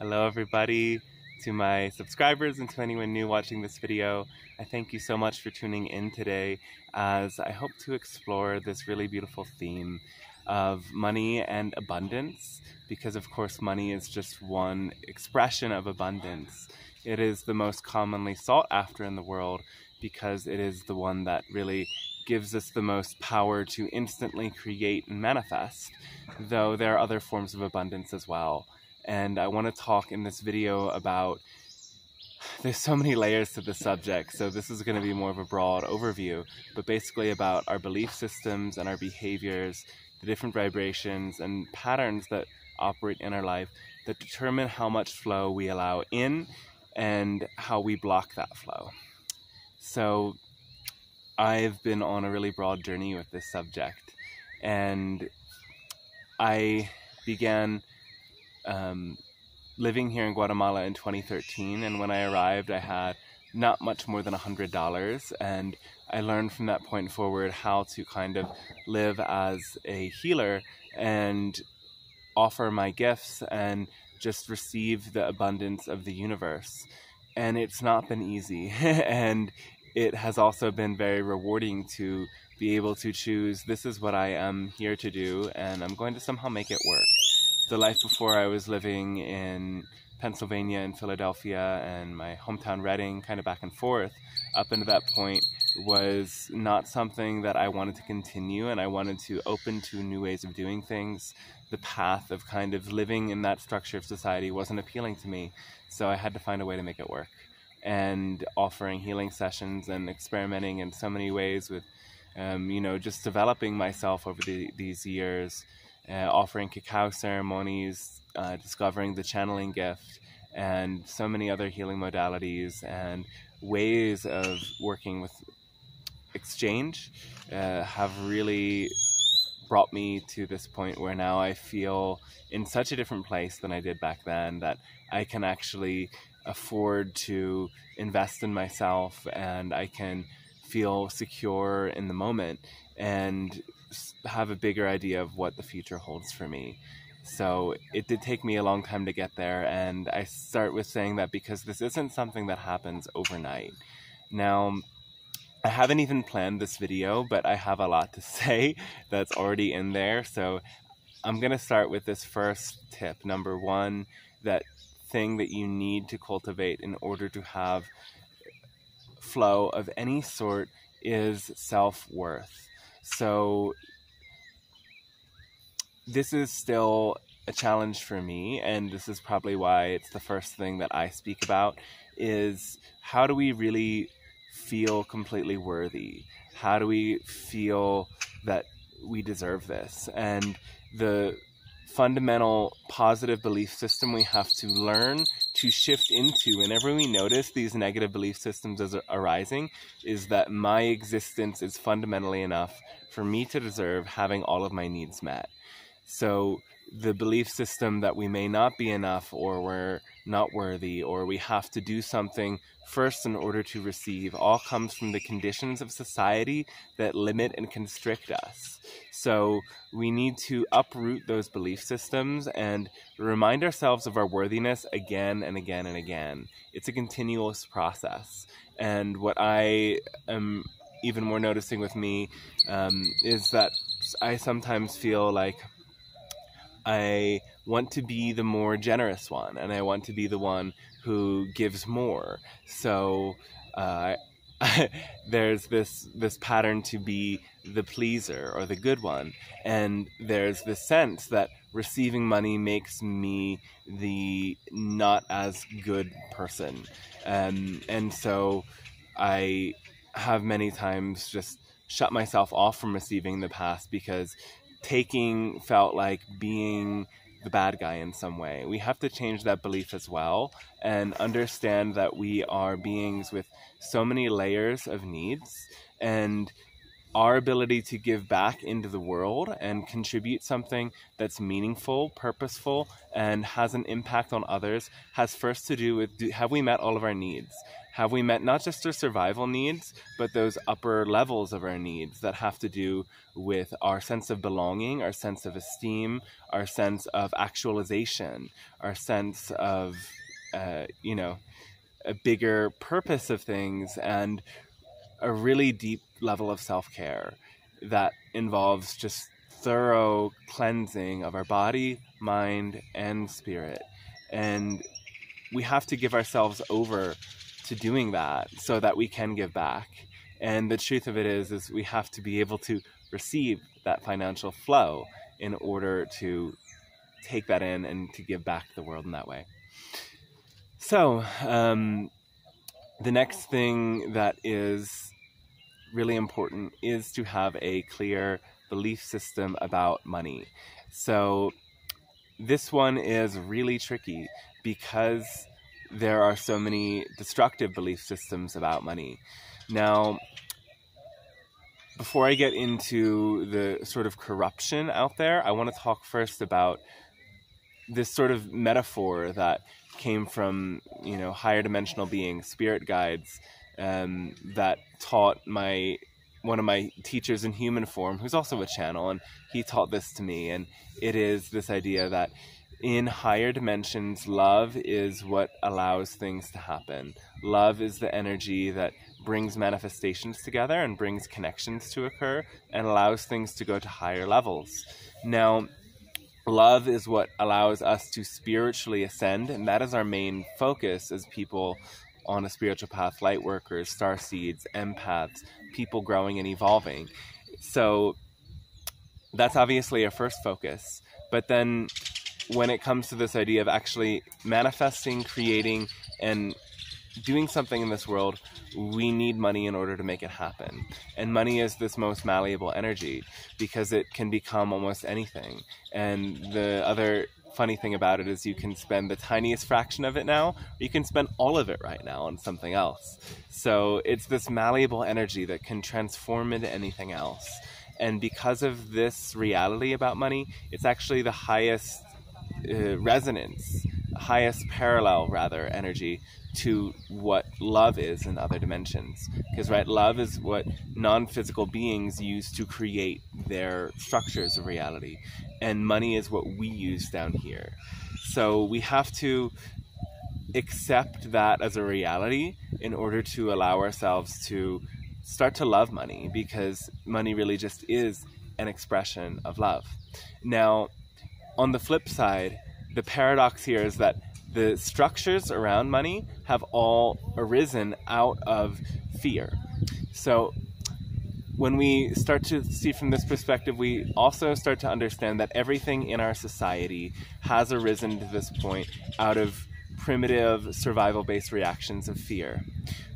Hello everybody, to my subscribers and to anyone new watching this video. I thank you so much for tuning in today as I hope to explore this really beautiful theme of money and abundance, because of course money is just one expression of abundance. It is the most commonly sought after in the world because it is the one that really gives us the most power to instantly create and manifest, though there are other forms of abundance as well. And I want to talk in this video about, there's so many layers to the subject, so this is going to be more of a broad overview, but basically about our belief systems and our behaviors, the different vibrations and patterns that operate in our life that determine how much flow we allow in and how we block that flow. So I've been on a really broad journey with this subject, and I began living here in Guatemala in 2013, and when I arrived I had not much more than $100, and I learned from that point forward how to kind of live as a healer and offer my gifts and just receive the abundance of the universe. And it's not been easy and it has also been very rewarding to be able to choose, this is what I am here to do and I'm going to somehow make it work. The life before, I was living in Pennsylvania and Philadelphia and my hometown Reading, kind of back and forth, up until that point was not something that I wanted to continue, and I wanted to open to new ways of doing things. The path of kind of living in that structure of society wasn't appealing to me, so I had to find a way to make it work. And offering healing sessions and experimenting in so many ways with, just developing myself over these years, offering cacao ceremonies, discovering the channeling gift, and so many other healing modalities and ways of working with exchange have really brought me to this point where now I feel in such a different place than I did back then, that I can actually afford to invest in myself and I can feel secure in the moment and have a bigger idea of what the future holds for me. So it did take me a long time to get there, and I start with saying that because this isn't something that happens overnight. Now, I haven't even planned this video, but I have a lot to say that's already in there. So I'm going to start with this first tip. Number one, that thing that you need to cultivate in order to have flow of any sort is self-worth. So this is still a challenge for me, and this is probably why it's the first thing that I speak about, is how do we really feel completely worthy? How do we feel that we deserve this? And the fundamental positive belief system we have to learn to shift into whenever we notice these negative belief systems as arising is that my existence is fundamentally enough for me to deserve having all of my needs met. So the belief system that we may not be enough, or we're not worthy, or we have to do something first in order to receive, all comes from the conditions of society that limit and constrict us. So we need to uproot those belief systems and remind ourselves of our worthiness again and again and again. It's a continuous process. And what I am even more noticing with me is that I sometimes feel like I want to be the more generous one, and I want to be the one who gives more. So there's this pattern to be the pleaser or the good one, and there's this sense that receiving money makes me the not as good person. And so I have many times just shut myself off from receiving in the past because taking felt like being the bad guy in some way. We have to change that belief as well and understand that we are beings with so many layers of needs, and our ability to give back into the world and contribute something that's meaningful, purposeful, and has an impact on others has first to do with, have we met all of our needs? Have we met not just our survival needs, but those upper levels of our needs that have to do with our sense of belonging, our sense of esteem, our sense of actualization, our sense of, a bigger purpose of things, and a really deep level of self-care that involves just thorough cleansing of our body, mind, and spirit. And we have to give ourselves over to doing that so that we can give back. And the truth of it is we have to be able to receive that financial flow in order to take that in and to give back to the world in that way. So the next thing that is really important is to have a clear belief system about money. So this one is really tricky because there are so many destructive belief systems about money. Now, before I get into the sort of corruption out there, I want to talk first about this sort of metaphor that came from, higher dimensional beings, spirit guides, that taught one of my teachers in human form, who's also a channel, and he taught this to me. And it is this idea that in higher dimensions, love is what allows things to happen. Love is the energy that brings manifestations together and brings connections to occur and allows things to go to higher levels. Now, love is what allows us to spiritually ascend, and that is our main focus as people on a spiritual path, light workers, starseeds, empaths, people growing and evolving. So that's obviously our first focus. But then when it comes to this idea of actually manifesting, creating, and doing something in this world, we need money in order to make it happen. And money is this most malleable energy because it can become almost anything. And the other funny thing about it is you can spend the tiniest fraction of it now, or you can spend all of it right now on something else. So it's this malleable energy that can transform into anything else. And because of this reality about money, it's actually the highest resonance, highest parallel rather energy to what love is in other dimensions. Because love is what non-physical beings use to create their structures of reality, and money is what we use down here. So we have to accept that as a reality in order to allow ourselves to start to love money, because money really just is an expression of love. Now, on the flip side, the paradox here is that the structures around money have all arisen out of fear. So when we start to see from this perspective, we also start to understand that everything in our society has arisen to this point out of primitive survival-based reactions of fear.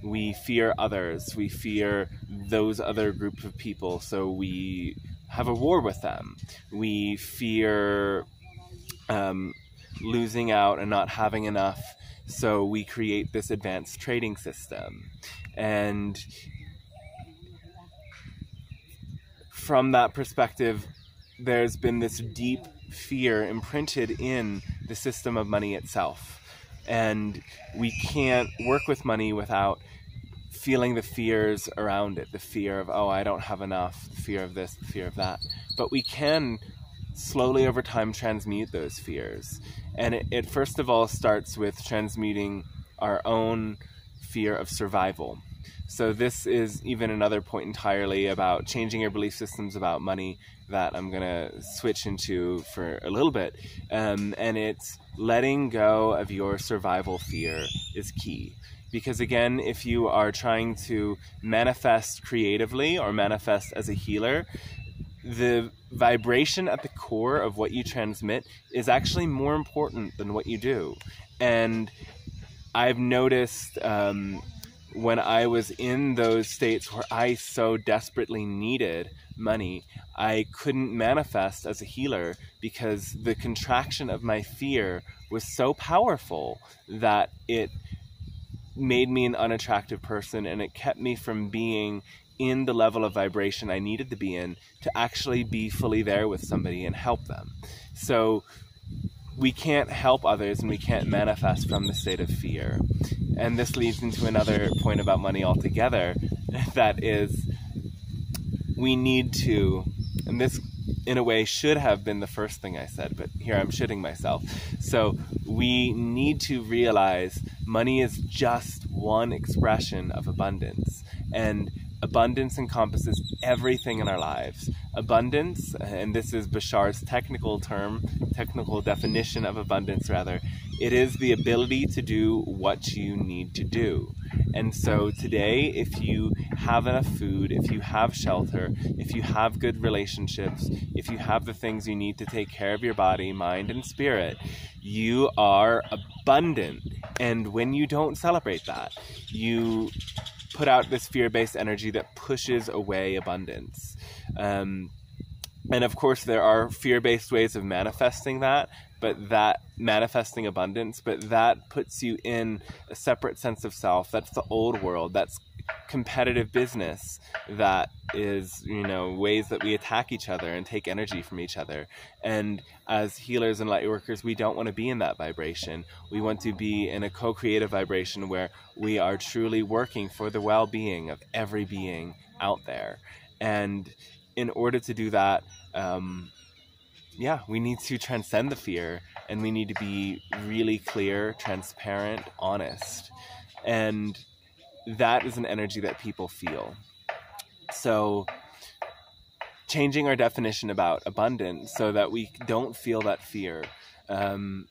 We fear others. We fear those other group of people, so we have a war with them. We fear losing out and not having enough, so we create this advanced trading system. And from that perspective, there's been this deep fear imprinted in the system of money itself. And we can't work with money without feeling the fears around it, the fear of, oh, I don't have enough, the fear of this, the fear of that. But we can slowly over time transmute those fears. And it first of all starts with transmuting our own fear of survival. So this is even another point entirely about changing your belief systems about money that I'm going to switch into for a little bit. And it's letting go of your survival fear is key. Because again, if you are trying to manifest creatively or manifest as a healer, the vibration at the core of what you transmit is actually more important than what you do. And I've noticed when I was in those states where I so desperately needed money, I couldn't manifest as a healer because the contraction of my fear was so powerful that it made me an unattractive person, and it kept me from being in the level of vibration I needed to be in to actually be fully there with somebody and help them. So we can't help others and we can't manifest from the state of fear. And this leads into another point about money altogether, that is, we need to, and this in a way should have been the first thing I said, but here I'm shitting myself. So we need to realize money is just one expression of abundance, and abundance encompasses everything in our lives. Abundance, and this is Bashar's technical definition of abundance rather, it is the ability to do what you need to do. And so today, if you have enough food, if you have shelter, if you have good relationships, if you have the things you need to take care of your body, mind, and spirit, you are abundant. And when you don't celebrate that, you put out this fear-based energy that pushes away abundance. And of course, there are fear-based ways of manifesting that, manifesting abundance, but that puts you in a separate sense of self. That's the old world. That's competitive business. That is, ways that we attack each other and take energy from each other. And as healers and light workers, we don't want to be in that vibration. We want to be in a co-creative vibration where we are truly working for the well-being of every being out there. And in order to do that, we need to transcend the fear, and we need to be really clear, transparent, honest. And that is an energy that people feel. So changing our definition about abundance so that we don't feel that fear. And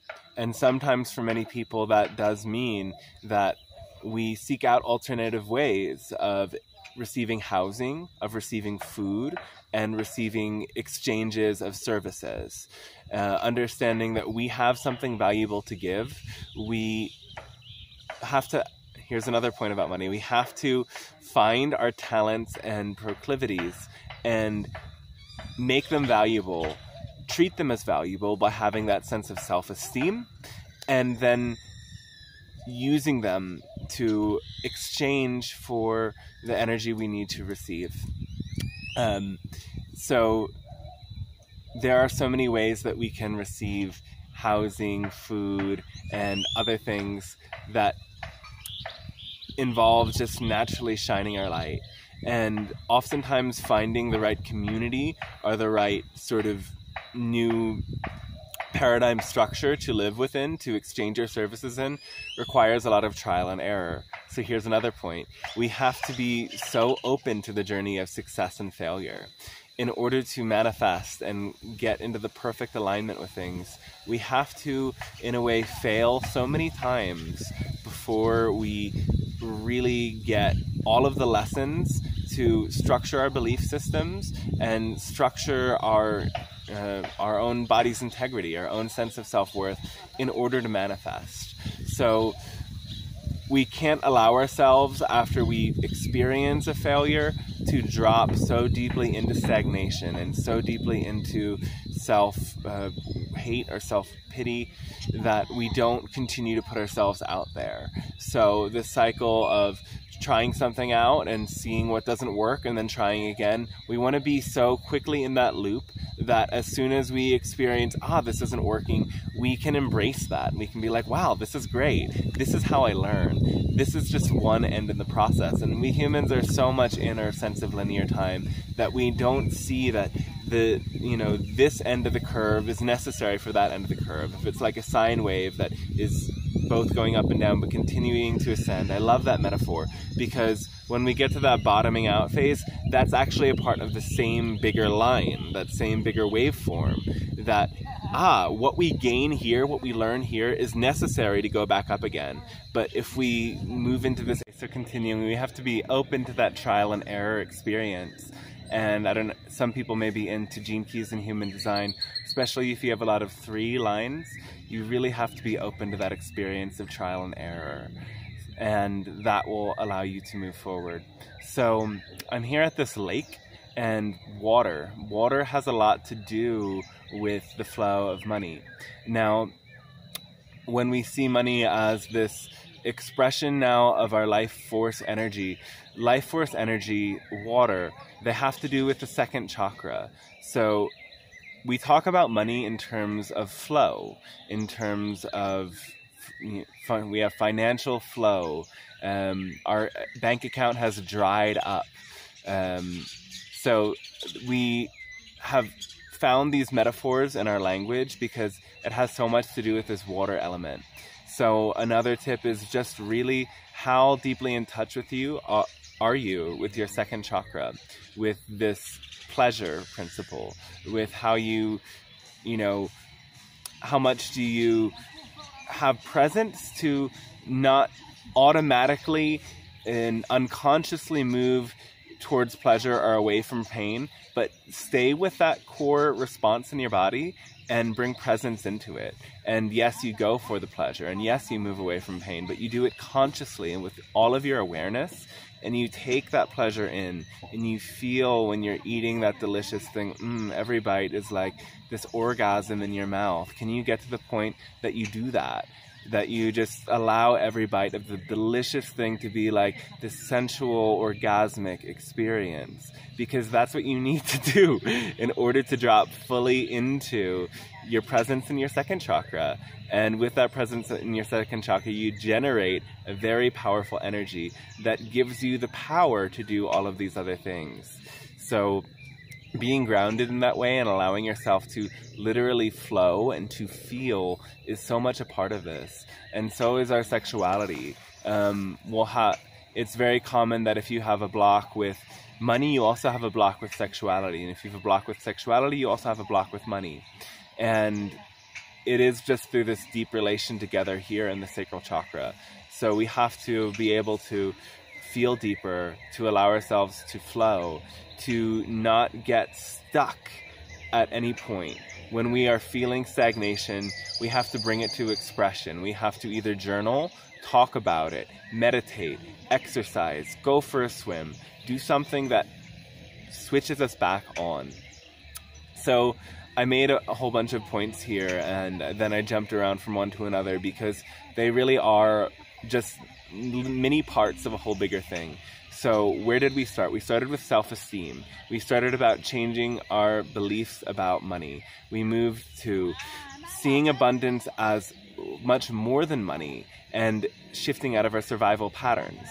sometimes for many people that does mean that we seek out alternative ways of receiving housing, of receiving food, and receiving exchanges of services. Understanding that we have something valuable to give. We have to, here's another point about money, we have to find our talents and proclivities and make them valuable, treat them as valuable by having that sense of self-esteem, and then using them to exchange for the energy we need to receive. So there are so many ways that we can receive housing, food, and other things that involve just naturally shining our light. And oftentimes finding the right community or the right sort of new paradigm structure to live within, to exchange your services in, requires a lot of trial and error. So here's another point. We have to be so open to the journey of success and failure. In order to manifest and get into the perfect alignment with things, we have to, in a way, fail so many times before we really get all of the lessons to structure our belief systems and structure our own body's integrity, our own sense of self-worth in order to manifest. So we can't allow ourselves, after we experience a failure, to drop so deeply into stagnation and so deeply into self-hate or self-pity that we don't continue to put ourselves out there. So this cycle of trying something out and seeing what doesn't work and then trying again, we want to be so quickly in that loop that as soon as we experience, this isn't working, we can embrace that. We can be like, wow, this is great. This is how I learn. This is just one end in the process. And we humans are so much in our sense of linear time that we don't see that this end of the curve is necessary for that end of the curve. If it's like a sine wave that is both going up and down but continuing to ascend. I love that metaphor, because when we get to that bottoming out phase, that's actually a part of the same bigger line, that same bigger waveform, that what we gain here, what we learn here is necessary to go back up again. But if we move into this continuum, we have to be open to that trial and error experience. And I don't know, some people may be into Gene Keys and human design, especially if you have a lot of 3 lines. You really have to be open to that experience of trial and error, and that will allow you to move forward. So I'm here at this lake, and water has a lot to do with the flow of money. Now, when we see money as this expression now of our life force energy, water, they have to do with the second chakra. So we talk about money in terms of flow, in terms of, we have financial flow. Our bank account has dried up. So we have found these metaphors in our language because it has so much to do with this water element. So another tip is just really how deeply in touch with you are you with your second chakra, with this pleasure principle, with how how much do you have presence to not automatically and unconsciously move towards pleasure or away from pain, but stay with that core response in your body and bring presence into it. And yes, you go for the pleasure, and yes, you move away from pain, but you do it consciously and with all of your awareness, and you take that pleasure in, and you feel when you're eating that delicious thing, every bite is like this orgasm in your mouth. Can you get to the point that you do that? That you just allow every bite of the delicious thing to be like this sensual, orgasmic experience, because that's what you need to do in order to drop fully into your presence in your second chakra. And with that presence in your second chakra, you generate a very powerful energy that gives you the power to do all of these other things. So being grounded in that way and allowing yourself to literally flow and to feel is so much a part of this. And so is our sexuality. It's very common that if you have a block with money, you also have a block with sexuality. And if you have a block with sexuality, you also have a block with money. And it is just through this deep relation together here in the sacral chakra. So we have to be able to feel deeper, to allow ourselves to flow, to not get stuck at any point. When we are feeling stagnation, we have to bring it to expression. We have to either journal, talk about it, meditate, exercise, go for a swim, do something that switches us back on. So I made a whole bunch of points here, and then I jumped around from one to another because they really are just mini parts of a whole bigger thing. So where did we start? We started with self-esteem. We started about changing our beliefs about money. We moved to seeing abundance as much more than money and shifting out of our survival patterns.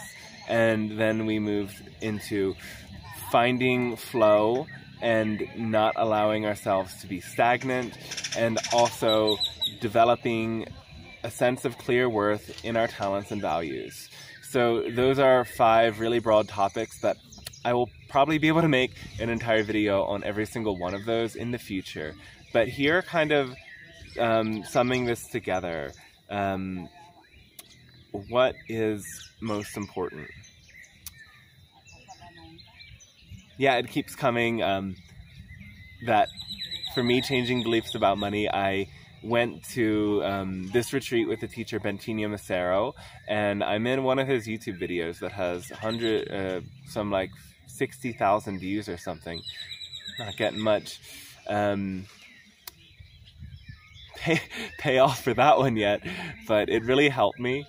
And then we moved into finding flow and not allowing ourselves to be stagnant, and also developing a sense of clear worth in our talents and values. So those are 5 really broad topics that I will probably be able to make an entire video on every single one of those in the future. But here, kind of summing this together, what is most important? Yeah, it keeps coming that for me, changing beliefs about money, I went to this retreat with the teacher Ventini Acero, and I'm in one of his YouTube videos that has 60,000 views or something. Not getting much pay off for that one yet, but it really helped me.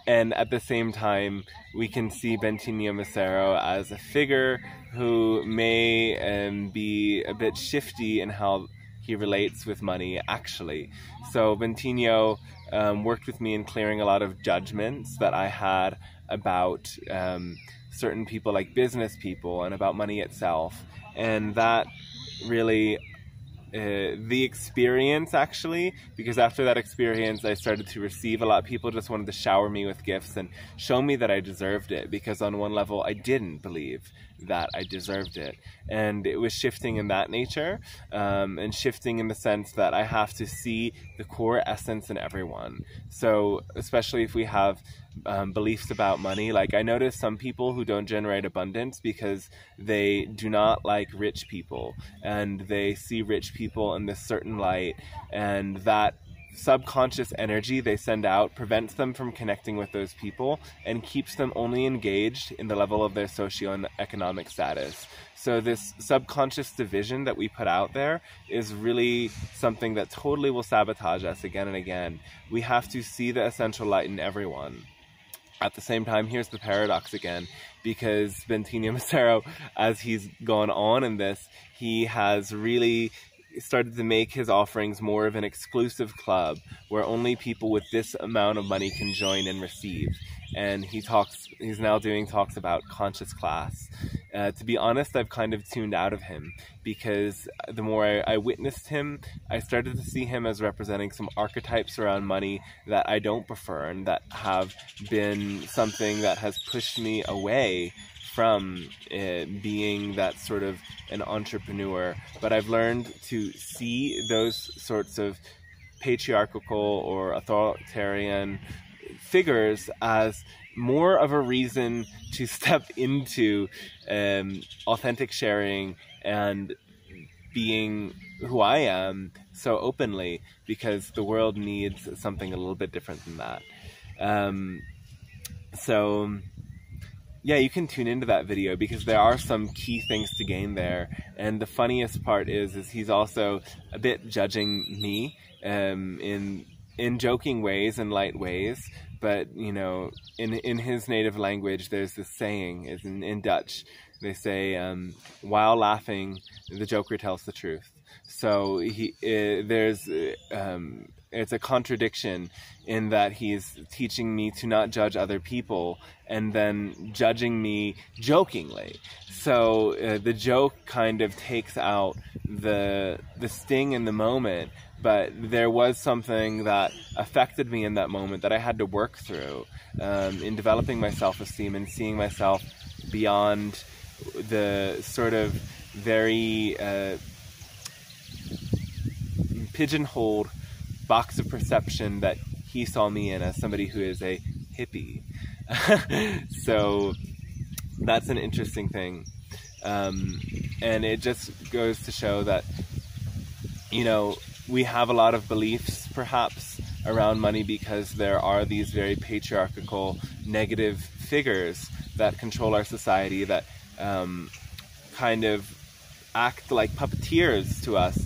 And at the same time, we can see Ventini Acero as a figure who may be a bit shifty in how he relates with money, actually. So Ventini worked with me in clearing a lot of judgments that I had about certain people, like business people, and about money itself. And that really, the experience actually, because after that experience I started to receive a lot. People just wanted to shower me with gifts and show me that I deserved it, because on one level I didn't believe that I deserved it. And it was shifting in that nature, and shifting in the sense that I have to see the core essence in everyone. So especially if we have beliefs about money, like I notice some people who don't generate abundance because they do not like rich people, and they see rich people in this certain light, and that subconscious energy they send out prevents them from connecting with those people and keeps them only engaged in the level of their socioeconomic status. So this subconscious division that we put out there is really something that totally will sabotage us again and again. We have to see the essential light in everyone. At the same time, here's the paradox again, because Ventini Acero, as he's gone on in this, he has really started to make his offerings more of an exclusive club where only people with this amount of money can join and receive. And he's now doing talks about conscious class. To be honest, I've kind of tuned out of him, because the more I witnessed him, I started to see him as representing some archetypes around money that I don't prefer and that have been something that has pushed me away from being that sort of an entrepreneur. But I've learned to see those sorts of patriarchal or authoritarian figures as more of a reason to step into authentic sharing and being who I am so openly, because the world needs something a little bit different than that. So yeah, you can tune into that video because there are some key things to gain there. And the funniest part is he's also a bit judging me in joking ways and light ways. But, you know, in his native language, there's this saying, in Dutch, they say, while laughing, the joker tells the truth. So it's a contradiction in that he's teaching me to not judge other people and then judging me jokingly. So the joke kind of takes out the sting in the moment, but there was something that affected me in that moment that I had to work through in developing my self-esteem and seeing myself beyond the sort of very pigeonholed box of perception that he saw me in as somebody who is a hippie. So that's an interesting thing. And it just goes to show that, you know, we have a lot of beliefs perhaps around money because there are these very patriarchal negative figures that control our society that kind of act like puppeteers to us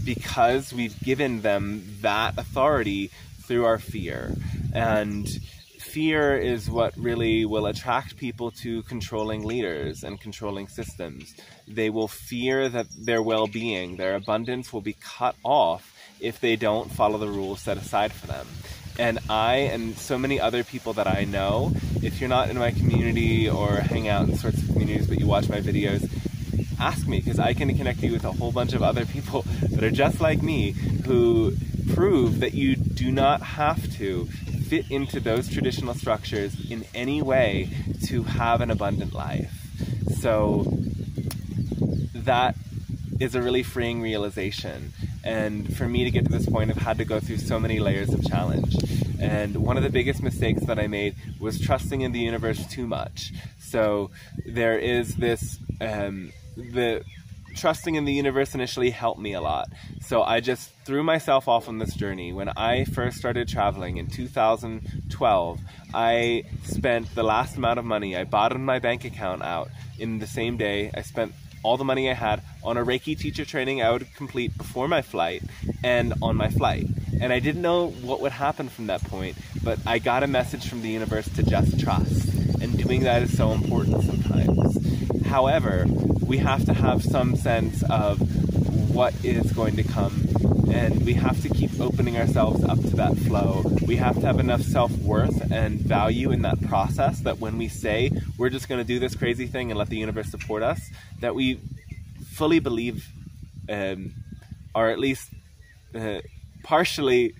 because we've given them that authority through our fear. And fear is what really will attract people to controlling leaders and controlling systems. They will fear that their well-being, their abundance will be cut off if they don't follow the rules set aside for them. And I and so many other people that I know, if you're not in my community or hang out in sorts of communities but you watch my videos, ask me, because I can connect you with a whole bunch of other people that are just like me who prove that you do not have to fit into those traditional structures in any way to have an abundant life. So that is a really freeing realization. And for me to get to this point, I've had to go through so many layers of challenge. And one of the biggest mistakes that I made was trusting in the universe too much. So there is this, the trusting in the universe initially helped me a lot. So I just threw myself off on this journey. When I first started traveling in 2012, I spent the last amount of money. I bottomed my bank account out in the same day. I spent all the money I had on a Reiki teacher training I would complete before my flight and on my flight. And I didn't know what would happen from that point, but I got a message from the universe to just trust. And doing that is so important sometimes. However, we have to have some sense of what is going to come, and we have to keep opening ourselves up to that flow. We have to have enough self-worth and value in that process that when we say we're just going to do this crazy thing and let the universe support us, that we fully believe, or at least partially,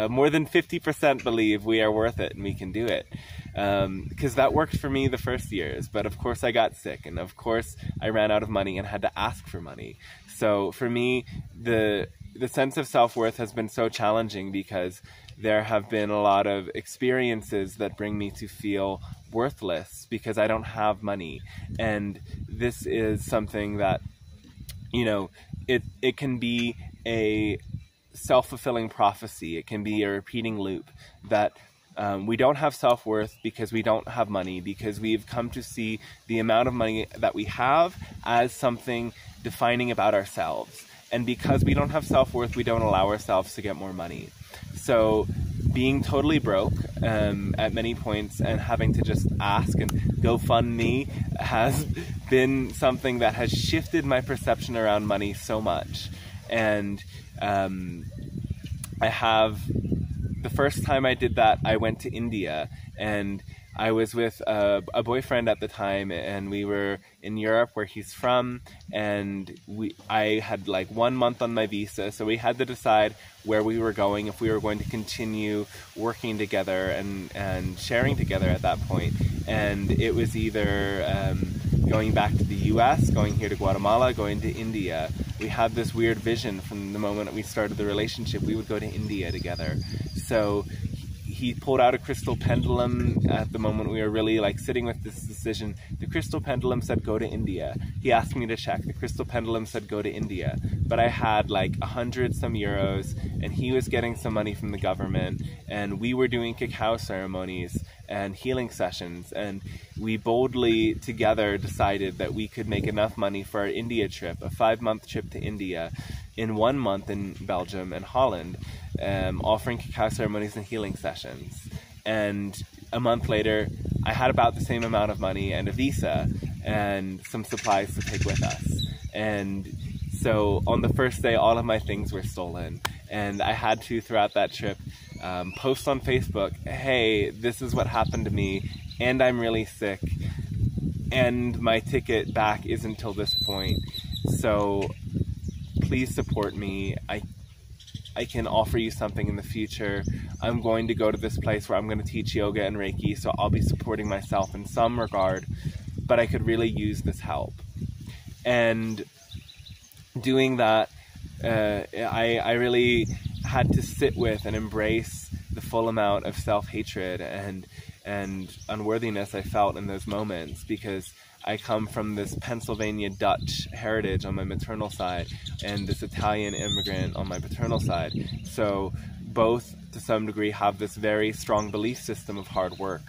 more than 50% believe we are worth it and we can do it. Because that worked for me the first years, but of course I got sick, and of course I ran out of money and had to ask for money. So for me, the sense of self-worth has been so challenging because there have been a lot of experiences that bring me to feel worthless because I don't have money. And this is something that, you know, it can be a self-fulfilling prophecy. It can be a repeating loop that we don't have self-worth because we don't have money, because we've come to see the amount of money that we have as something defining about ourselves. And because we don't have self-worth, we don't allow ourselves to get more money. So being totally broke at many points and having to just ask and GoFundMe has been something that has shifted my perception around money so much. And the first time I did that, I went to India, and I was with a boyfriend at the time, and we were in Europe where he's from, and I had like 1 month on my visa, so we had to decide where we were going, if we were going to continue working together and sharing together at that point. And it was either going back to the US, going here to Guatemala, going to India. We had this weird vision from the moment that we started the relationship, we would go to India together. So he pulled out a crystal pendulum at the moment we were really like sitting with this decision. The crystal pendulum said go to India. He asked me to check. The crystal pendulum said go to India. But I had like 100 some euros, and he was getting some money from the government, and we were doing cacao ceremonies and healing sessions, and we boldly together decided that we could make enough money for our India trip, a 5-month trip to India, in 1 month in Belgium and Holland, offering cacao ceremonies and healing sessions. And a month later, I had about the same amount of money and a visa and some supplies to take with us. And so on the first day, all of my things were stolen. And I had to, throughout that trip, post on Facebook, hey, this is what happened to me, and I'm really sick, and my ticket back isn't till this point. So please support me. I can offer you something in the future. I'm going to go to this place where I'm going to teach yoga and Reiki, so I'll be supporting myself in some regard, but I could really use this help. And doing that, I really had to sit with and embrace the full amount of self-hatred and unworthiness I felt in those moments, because I come from this Pennsylvania Dutch heritage on my maternal side and this Italian immigrant on my paternal side. So both, to some degree, have this very strong belief system of hard work.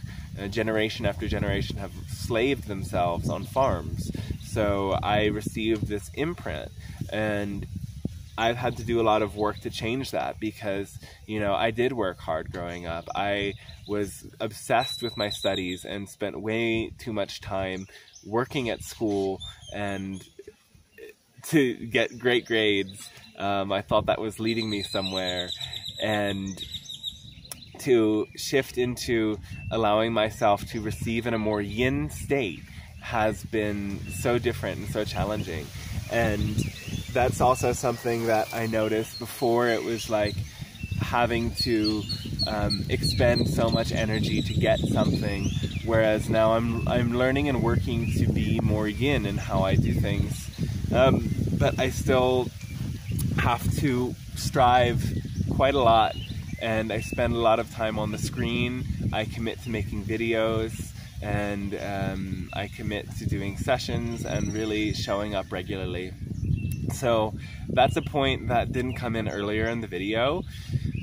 Generation after generation have slaved themselves on farms. So I received this imprint, and I've had to do a lot of work to change that, because, you know, I did work hard growing up. I was obsessed with my studies and spent way too much time working at school and to get great grades. I thought that was leading me somewhere, and to shift into allowing myself to receive in a more yin state has been so different and so challenging. And that's also something that I noticed before. It was like having to expend so much energy to get something, whereas now I'm learning and working to be more yin in how I do things. But I still have to strive quite a lot, and I spend a lot of time on the screen. I commit to making videos, and I commit to doing sessions and really showing up regularly. So that's a point that didn't come in earlier in the video,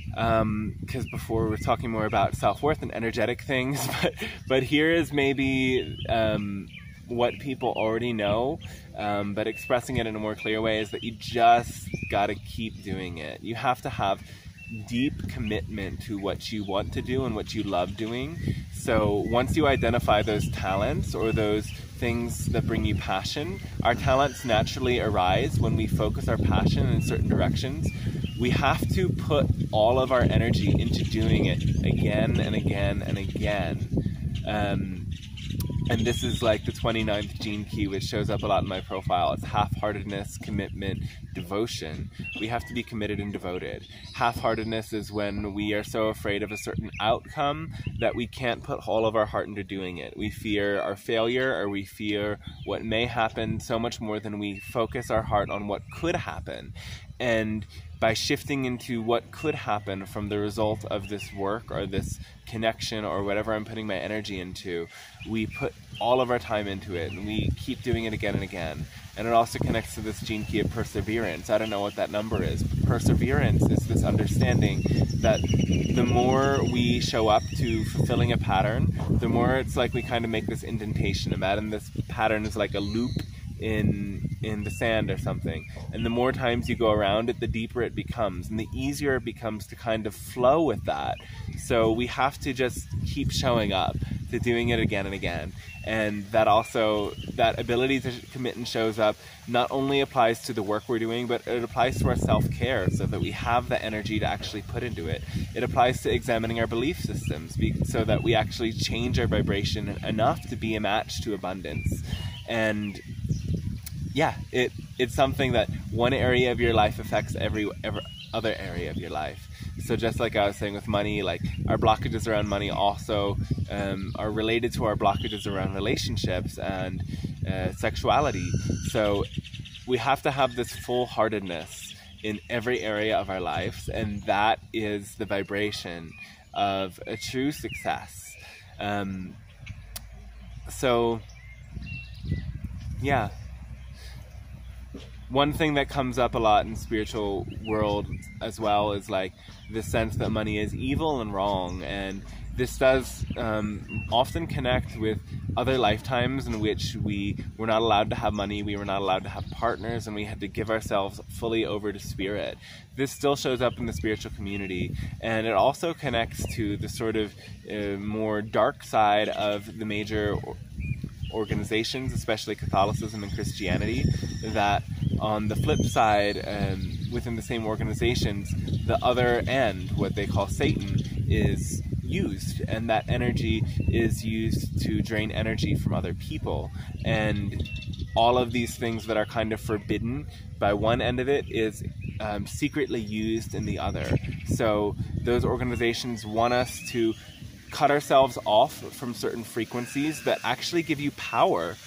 because before we were talking more about self-worth and energetic things, but here is maybe what people already know, but expressing it in a more clear way, is that you just gotta keep doing it. You have to have deep commitment to what you want to do and what you love doing. So once you identify those talents or those things that bring you passion, our talents naturally arise when we focus our passion in certain directions. We have to put all of our energy into doing it again and again and again. And this is like the 29th gene key, which shows up a lot in my profile. It's half-heartedness, commitment, devotion. We have to be committed and devoted. Half-heartedness is when we are so afraid of a certain outcome that we can't put all of our heart into doing it. We fear our failure, or we fear what may happen so much more than we focus our heart on what could happen. And by shifting into what could happen from the result of this work or this connection or whatever I'm putting my energy into, we put all of our time into it and we keep doing it again and again. And it also connects to this gene key of perseverance. I don't know what that number is, but perseverance is this understanding that the more we show up to fulfilling a pattern, the more it's like we kind of make this indentation. Imagine this pattern is like a loop in the sand or something, and the more times you go around it, the deeper it becomes, and the easier it becomes to kind of flow with that. So we have to just keep showing up to doing it again and again. And that also, that ability to commit and shows up not only applies to the work we're doing, but it applies to our self-care, so that we have the energy to actually put into it. It applies to examining our belief systems so that we actually change our vibration enough to be a match to abundance. And yeah, it's something that one area of your life affects every other area of your life. So just like I was saying with money, like our blockages around money also are related to our blockages around relationships and sexuality. So we have to have this full-heartedness in every area of our lives, and that is the vibration of a true success. So yeah. One thing that comes up a lot in spiritual world as well is like the sense that money is evil and wrong, and this does often connect with other lifetimes in which we were not allowed to have money, we were not allowed to have partners, and we had to give ourselves fully over to spirit. This still shows up in the spiritual community, and it also connects to the sort of more dark side of the major organizations, especially Catholicism and Christianity, that on the flip side, within the same organizations, the other end, what they call Satan, is used, and that energy is used to drain energy from other people. And all of these things that are kind of forbidden by one end of it is secretly used in the other. So those organizations want us to cut ourselves off from certain frequencies that actually give you power,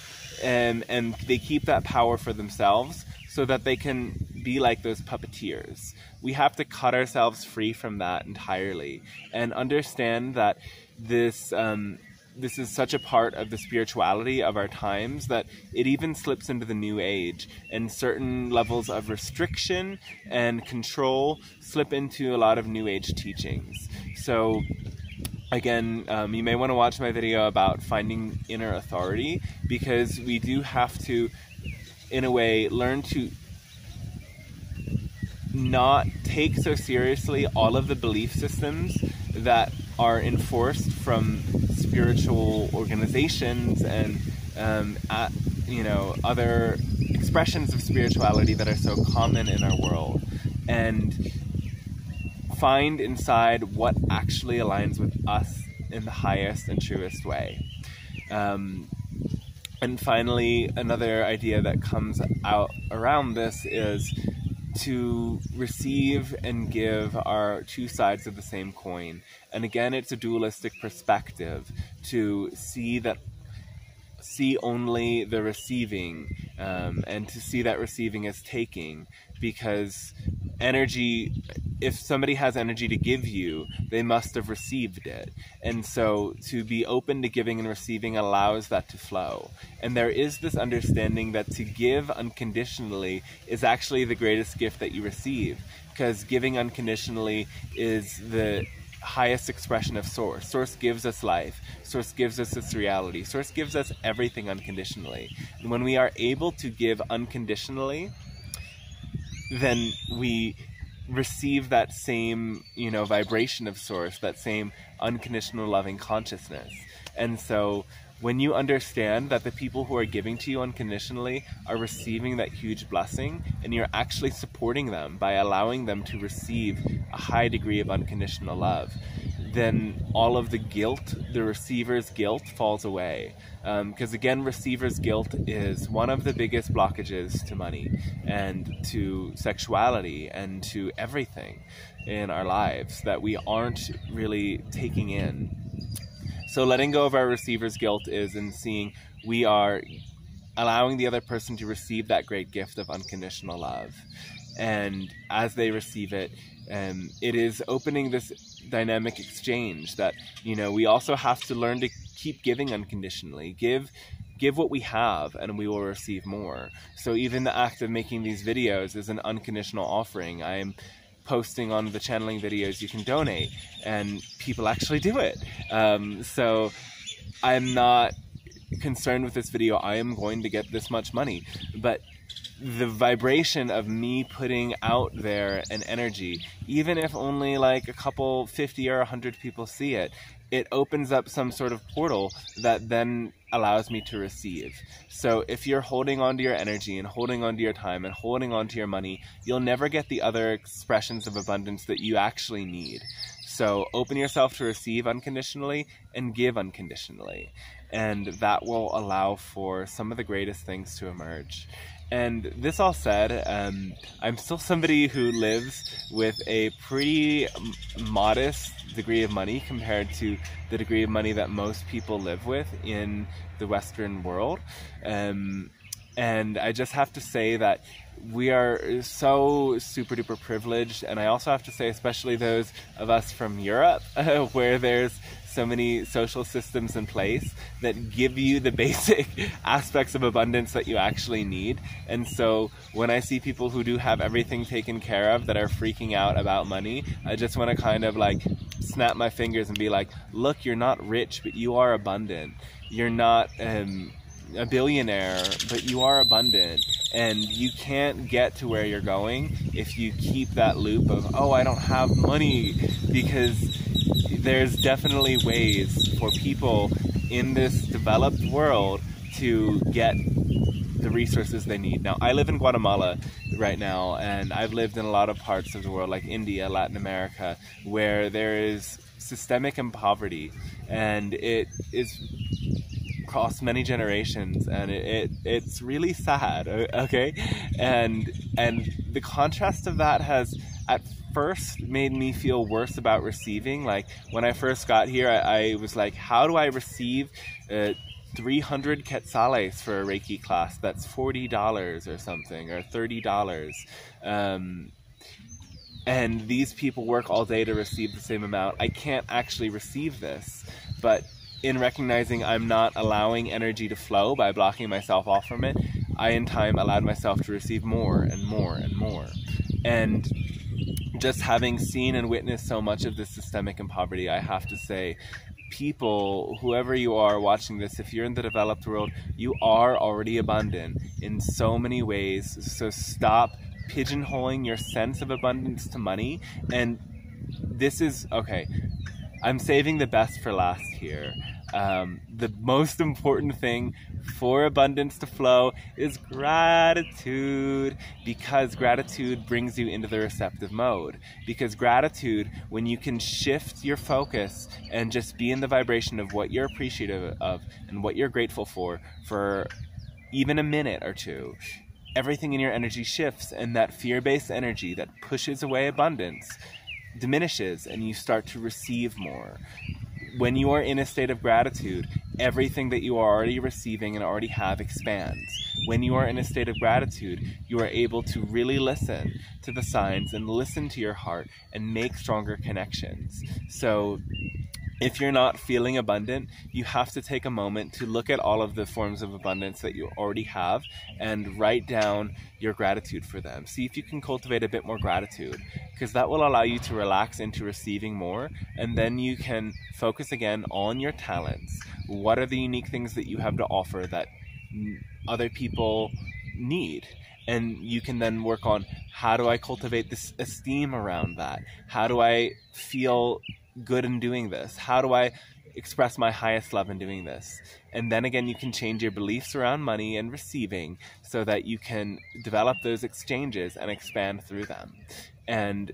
and they keep that power for themselves so that they can be like those puppeteers. We have to cut ourselves free from that entirely and understand that this is such a part of the spirituality of our times that it even slips into the New Age, and certain levels of restriction and control slip into a lot of New Age teachings. So again, you may want to watch my video about finding inner authority, because we do have to, in a way, learn to not take so seriously all of the belief systems that are enforced from spiritual organizations and other expressions of spirituality that are so common in our world, and find inside what actually aligns with us in the highest and truest way. And finally, another idea that comes out around this is to receive and give are two sides of the same coin. And again, it's a dualistic perspective to see only the receiving, and to see that receiving as taking, because energy, if somebody has energy to give you, they must have received it. And so to be open to giving and receiving allows that to flow. And there is this understanding that to give unconditionally is actually the greatest gift that you receive, because giving unconditionally is the highest expression of Source. Source gives us life. Source gives us this reality. Source gives us everything unconditionally. And when we are able to give unconditionally, then we receive that same, vibration of Source, that same unconditional loving consciousness. And so when you understand that the people who are giving to you unconditionally are receiving that huge blessing, and you're actually supporting them by allowing them to receive a high degree of unconditional love, then all of the guilt, the receiver's guilt, falls away. Because again, receiver's guilt is one of the biggest blockages to money and to sexuality and to everything in our lives that we aren't really taking in. So letting go of our receiver's guilt is in seeing we are allowing the other person to receive that great gift of unconditional love. And as they receive it, it is opening this dynamic exchange that, you know, we also have to learn to keep giving unconditionally. Give what we have and we will receive more. So even the act of making these videos is an unconditional offering. I am posting on the channeling videos you can donate, and people actually do it. So I'm not concerned with this video, I am going to get this much money, but the vibration of me putting out there an energy, even if only like a couple 50 or 100 people see it, it opens up some sort of portal that then allows me to receive. So if you're holding on to your energy and holding on to your time and holding on to your money, you'll never get the other expressions of abundance that you actually need. So open yourself to receive unconditionally and give unconditionally. And that will allow for some of the greatest things to emerge. And this all said, I'm still somebody who lives with a pretty modest degree of money compared to the degree of money that most people live with in the Western world. And I just have to say that we are so super duper privileged. And I also have to say, especially those of us from Europe, where there's so many social systems in place that give you the basic aspects of abundance that you actually need. And so when I see people who do have everything taken care of that are freaking out about money, I just want to kind of like snap my fingers and be like, look, you're not rich, but you are abundant. You're not a billionaire, but you are abundant. And you can't get to where you're going if you keep that loop of, oh, I don't have money, because there's definitely ways for people in this developed world to get the resources they need. Now, I live in Guatemala right now, and I've lived in a lot of parts of the world, like India, Latin America, where there is systemic poverty, and it is across many generations, and it's really sad, okay? And the contrast of that has at first made me feel worse about receiving. Like when I first got here, I was like, how do I receive 300 quetzales for a Reiki class? That's $40 or something, or $30. And these people work all day to receive the same amount. I can't actually receive this. But in recognizing I'm not allowing energy to flow by blocking myself off from it, I in time allowed myself to receive more and more and more. And just having seen and witnessed so much of this systemic poverty, I have to say, people, whoever you are watching this, if you're in the developed world, you are already abundant in so many ways. So stop pigeonholing your sense of abundance to money. And this is, okay, I'm saving the best for last here. The most important thing for abundance to flow is gratitude, because gratitude brings you into the receptive mode. Because gratitude, when you can shift your focus and just be in the vibration of what you're appreciative of and what you're grateful for even a minute or two, everything in your energy shifts, and that fear-based energy that pushes away abundance diminishes, and you start to receive more. When you are in a state of gratitude, everything that you are already receiving and already have expands. When you are in a state of gratitude, you are able to really listen to the signs and listen to your heart and make stronger connections. So if you're not feeling abundant, you have to take a moment to look at all of the forms of abundance that you already have and write down your gratitude for them. See if you can cultivate a bit more gratitude, because that will allow you to relax into receiving more, and then you can focus again on your talents. What are the unique things that you have to offer that other people need? And you can then work on, how do I cultivate this esteem around that? How do I feel good in doing this? How do I express my highest love in doing this? And then again, you can change your beliefs around money and receiving so that you can develop those exchanges and expand through them. And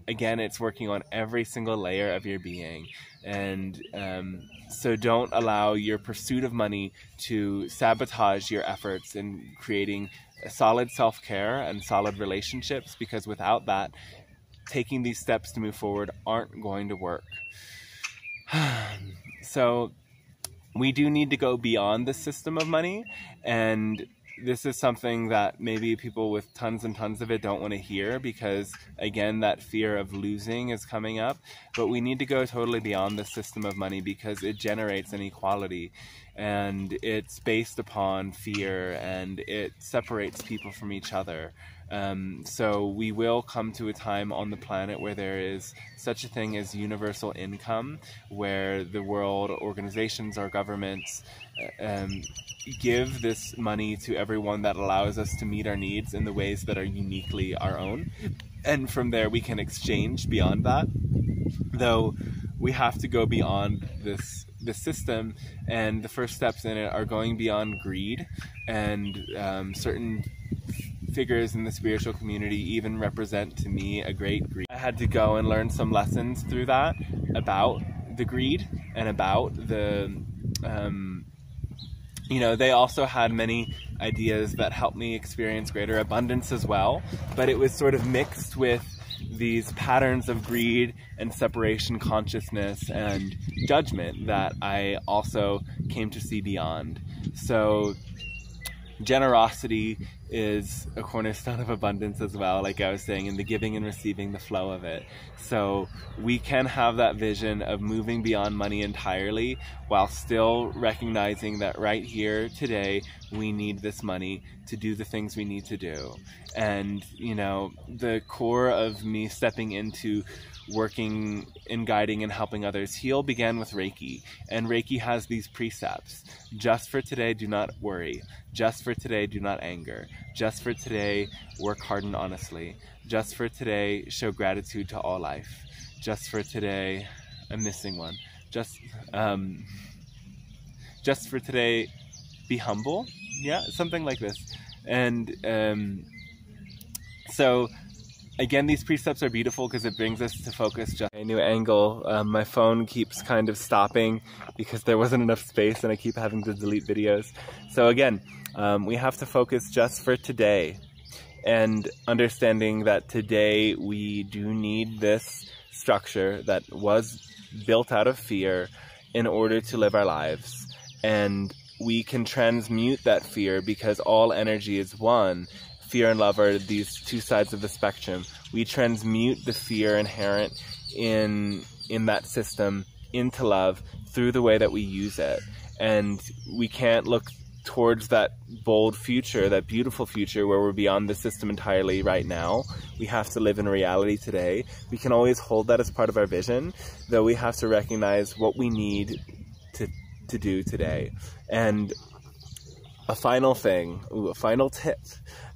again, it's working on every single layer of your being. And so don't allow your pursuit of money to sabotage your efforts in creating a solid self-care and solid relationships, because without that, taking these steps to move forward aren't going to work. So we do need to go beyond the system of money and this is something that maybe people with tons and tons of it don't want to hear, because again, that fear of losing is coming up. But we need to go totally beyond the system of money, because it generates inequality, and it's based upon fear, and it separates people from each other. So we will come to a time on the planet where there is such a thing as universal income, where the world organizations or governments give this money to everyone that allows us to meet our needs in the ways that are uniquely our own. And from there we can exchange beyond that. Though we have to go beyond this system, and the first steps in it are going beyond greed, and certain figures in the spiritual community even represent to me a great greed. I had to go and learn some lessons through that about the greed and about the you know, they also had many ideas that helped me experience greater abundance as well, but it was sort of mixed with these patterns of greed and separation consciousness and judgment that I also came to see beyond. So generosity is a cornerstone of abundance as well, like I was saying, in the giving and receiving, the flow of it. So we can have that vision of moving beyond money entirely, while still recognizing that right here today we need this money to do the things we need to do. And you know, the core of me stepping into working in guiding and helping others heal began with Reiki. And Reiki has these precepts: just for today, do not worry. Just for today, do not anger. Just for today, work hard and honestly. Just for today, show gratitude to all life. Just for today, I'm missing one. Just for today, be humble. Yeah, something like this. And so again, these precepts are beautiful because it brings us to focus. Just a new angle. My phone keeps kind of stopping because there wasn't enough space, and I keep having to delete videos. So again, we have to focus just for today, and understanding that today we do need this structure that was built out of fear in order to live our lives. And we can transmute that fear, because all energy is one. Fear and love are these two sides of the spectrum. We transmute the fear inherent in that system into love through the way that we use it. And we can't look towards that bold future, that beautiful future where we're beyond the system entirely right now. We have to live in reality today. We can always hold that as part of our vision, though we have to recognize what we need to do today. And a final thing, a final tip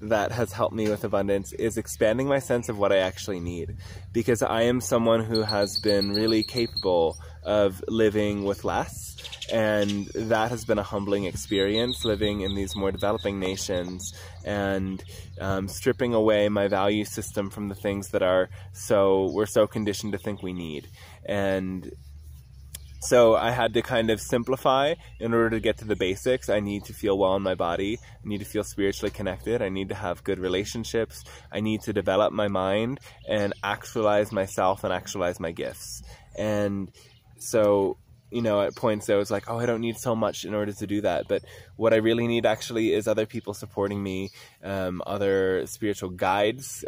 that has helped me with abundance is expanding my sense of what I actually need. Because I am someone who has been really capable of living with less, and that has been a humbling experience, living in these more developing nations and stripping away my value system from the things that we're so conditioned to think we need. And so I had to kind of simplify in order to get to the basics. I need to feel well in my body. I need to feel spiritually connected. I need to have good relationships. I need to develop my mind and actualize myself and actualize my gifts. And so, you know, at points I was like, oh, I don't need so much in order to do that. But what I really need actually is other people supporting me, other spiritual guides,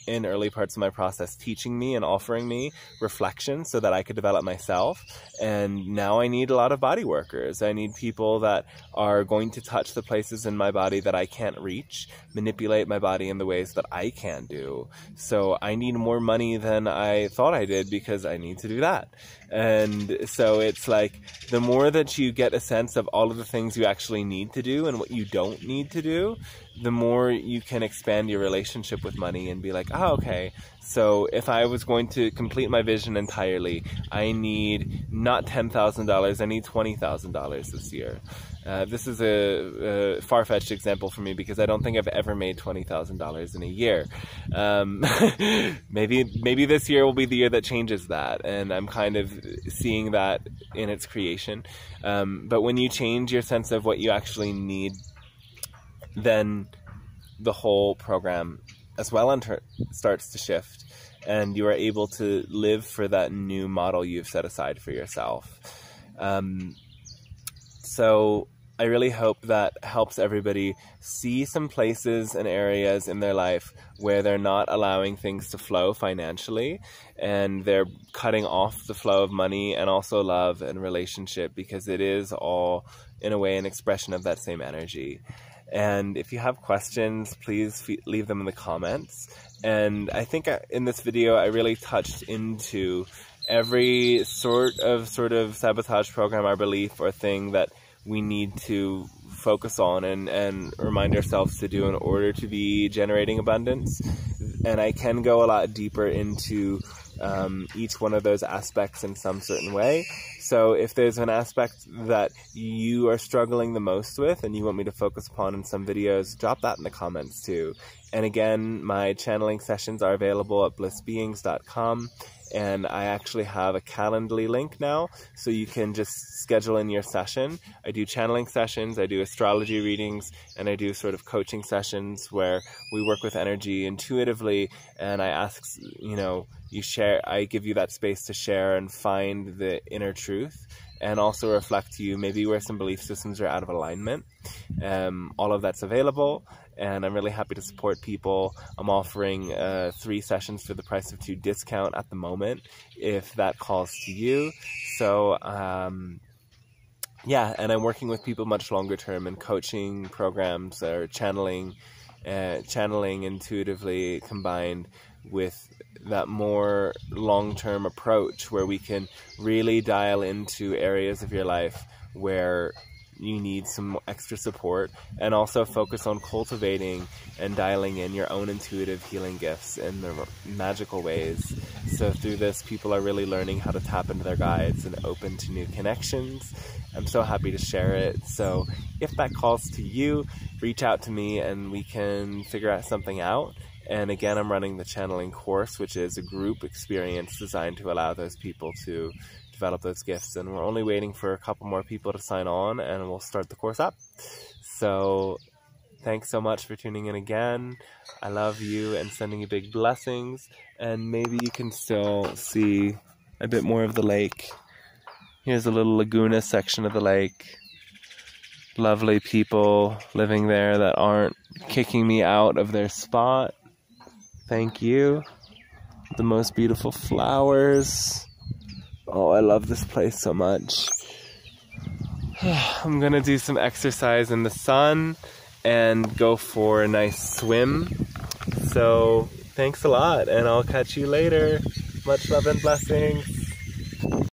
in early parts of my process, teaching me and offering me reflection so that I could develop myself. And now I need a lot of body workers. I need people that are going to touch the places in my body that I can't reach, manipulate my body in the ways that I can't do. So I need more money than I thought I did, because I need to do that. And so it's like, the more that you get a sense of all of the things you actually need to do and what you don't need to do, the more you can expand your relationship with money and be like, oh, okay, so if I was going to complete my vision entirely, I need not $10,000, I need $20,000 this year. This is a far-fetched example for me, because I don't think I've ever made $20,000 in a year. Maybe this year will be the year that changes that, and I'm kind of seeing that in its creation. But when you change your sense of what you actually need, then the whole program as well starts to shift, and you are able to live for that new model you've set aside for yourself. So I really hope that helps everybody see some places and areas in their life where they're not allowing things to flow financially, and they're cutting off the flow of money and also love and relationship, because it is all, in a way, an expression of that same energy. And if you have questions, please leave them in the comments. And I think in this video, I really touched into every sort of sabotage program or belief or thing that we need to focus on and remind ourselves to do in order to be generating abundance. And I can go a lot deeper into each one of those aspects in some certain way. So if there's an aspect that you are struggling the most with and you want me to focus upon in some videos, drop that in the comments too. And again, my channeling sessions are available at blissbeings.com. And I actually have a Calendly link now, so you can just schedule in your session. I do channeling sessions, I do astrology readings, and I do sort of coaching sessions where we work with energy intuitively, and I ask, I give you that space to share and find the inner truth, and also reflect to you maybe where some belief systems are out of alignment. All of that's available, and I'm really happy to support people. I'm offering 3 sessions for the price of 2 discount at the moment, if that calls to you. So, and I'm working with people much longer term in coaching programs or channeling intuitively combined with that more long-term approach where we can really dial into areas of your life where you need some extra support, and also focus on cultivating and dialing in your own intuitive healing gifts in the magical ways. So through this, people are really learning how to tap into their guides and open to new connections. I'm so happy to share it. So if that calls to you, reach out to me and we can figure out something out. And again, I'm running the channeling course, which is a group experience designed to allow those people to develop those gifts, and we're only waiting for a couple more people to sign on and we'll start the course up. So thanks so much for tuning in again. I love you and sending you big blessings, and maybe you can still see a bit more of the lake. Here's a little laguna section of the lake. Lovely people living there that aren't kicking me out of their spot. Thank you. The most beautiful flowers. Oh, I love this place so much. I'm gonna do some exercise in the sun and go for a nice swim. So thanks a lot, and I'll catch you later. Much love and blessings.